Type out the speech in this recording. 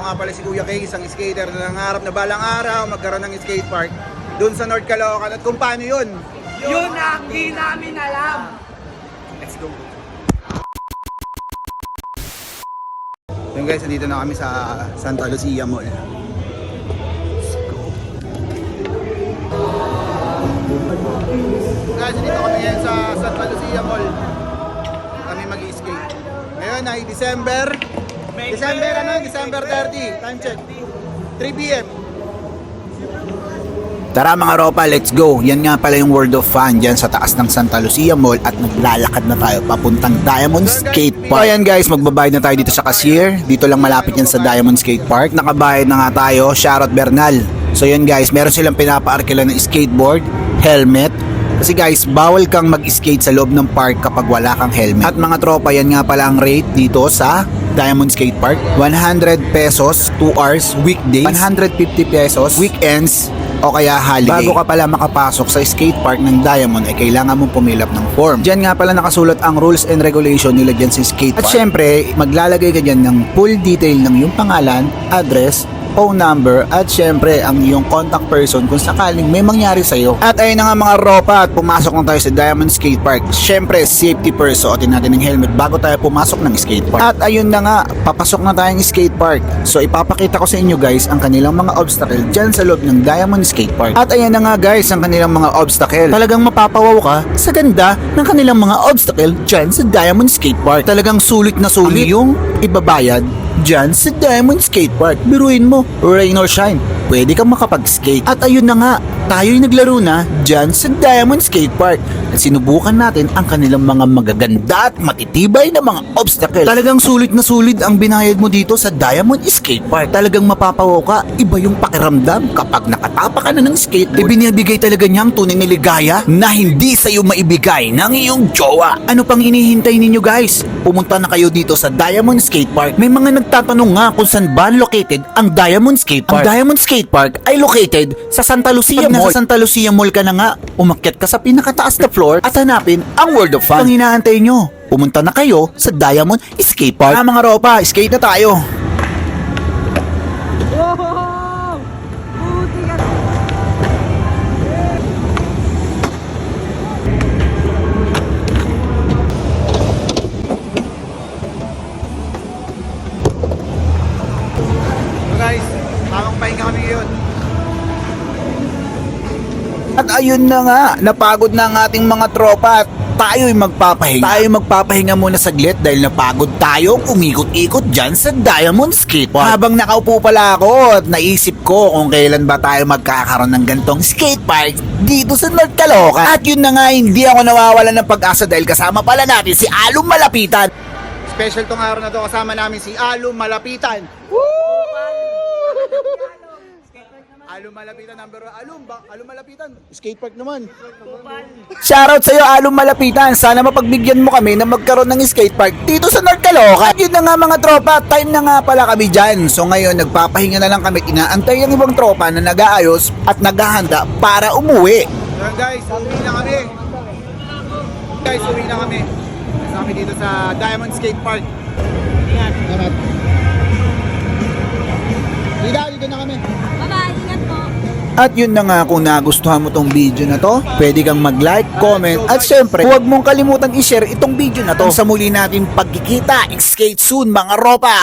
nga pala si Kuya Kay, isang skater na nangarap na balang araw magkaroon ng skate park doon sa North Caloocan. At kung paano yun? Yun ang di namin alam. Let's go. Yun guys, nandito na kami sa Santa Lucia Mall. Let's go. Guys, dito kami ngayon sa Santa Lucia Mall. Kami mag-skate. Ngayon ay December 30. Time check. 3 PM. Tara mga ropa, let's go! Yan nga pala yung World of Fun dyan sa taas ng Santa Lucia Mall at naglalakad na tayo papuntang Diamond Skate Park. So ayan guys, magbabayad na tayo dito sa cashier. Dito lang malapit yan sa Diamond Skate Park. Nakabayad na nga tayo, shoutout Bernal. So yan guys, meron silang pinapaarkila ng skateboard, helmet. Kasi guys, bawal kang mag-skate sa loob ng park kapag wala kang helmet. At mga tropa, yan nga pala ang rate dito sa Diamond Skate Park. 100 pesos, 2 hours, weekdays. 150 pesos, weekends, o kaya holiday. Bago ka pala makapasok sa skate park ng Diamond ay kailangan mong pumilap ng form. Diyan nga pala nakasulat ang rules and regulation nila dyan sa skate park. At syempre, maglalagay ka dyan ng full detail ng iyong pangalan, address, phone number, at syempre ang iyong contact person kung sakaling may mangyari sa'yo. At ayun na nga mga ropa, at pumasok na tayo sa Diamond Skate Park. Syempre, safety first, suotin natin ng helmet bago tayo pumasok ng skate park. At ayun na nga, papasok na tayong skate park. So ipapakita ko sa inyo guys ang kanilang mga obstacle dyan sa loob ng Diamond Skate Park. At ayan na nga guys ang kanilang mga obstacle. Talagang mapapawaw ka sa ganda ng kanilang mga obstacle dyan sa Diamond Skate Park. Talagang sulit na sulit yung ibabayad dyan sa Diamond Skate Park. Biruin mo, rain or shine, pwede kang makapag-skate. At ayun na nga, tayo'y naglaro na dyan sa Diamond Skate Park at sinubukan natin ang kanilang mga magaganda at matitibay na mga obstacle. Talagang sulit na sulit ang binayad mo dito sa Diamond Skate Park. Talagang mapapawaw ka, iba yung pakiramdam kapag nakatapa ka na ng skateboard. Ibinibigay talaga niya ang tunay na ligaya na hindi sa'yo maibigay ng iyong jowa. Ano pang hinihintay ninyo guys? Pumunta na kayo dito sa Diamond Skate Park. May mga nagtatanong nga kung saan ba located ang Diamond Skate Park. Ang Diamond Skate Park ay located sa Santa Lucia Mall. Pag nasa Santa Lucia Mall ka na nga, umakyat ka sa pinakataas na floor at hanapin ang World of Fun. Ang hinaantay nyo, pumunta na kayo sa Diamond Skate Park. Mga ropa, skate na tayo. So guys, tamang pahinga kami ngayon. At ayun na nga, napagod na ang ating mga tropa at tayo'y magpapahinga. Tayo'y magpapahinga muna saglit dahil napagod tayong umikot-ikot dyan sa Diamond Skate Park. Habang nakaupo pala ako at naisip ko kung kailan ba tayo magkakaroon ng gantong skate park dito sa North Caloocan. At yun na nga, hindi ako nawawalan ng pag-asa dahil kasama pala natin si Alum Malapitan. Special tong araw na to, kasama namin si Alum Malapitan. Alum Malapitan number 1. Alum Malapitan. Skate park naman. Shoutout sa'yo Alum Malapitan. Sana mapagbigyan mo kami na magkaroon ng skate park dito sa North Caloocan. Yun na nga mga tropa, time na nga pala kami dyan. So ngayon nagpapahinga na lang kami. Inaantay ang ibang tropa na nag-aayos at naghahanda para umuwi. So guys, uwi na kami. Guys, uwi na kami. Kasama dito sa Diamond Skate Park. Ingat. Ingat. Dito na kami. Bye-bye, ingat po. At yun na nga, kung nagustuhan mo tong video na to, pwede kang mag-like, comment, at syempre, huwag mong kalimutan i-share itong video na to. Sa muli natin pagkikita, skate soon mga ropa!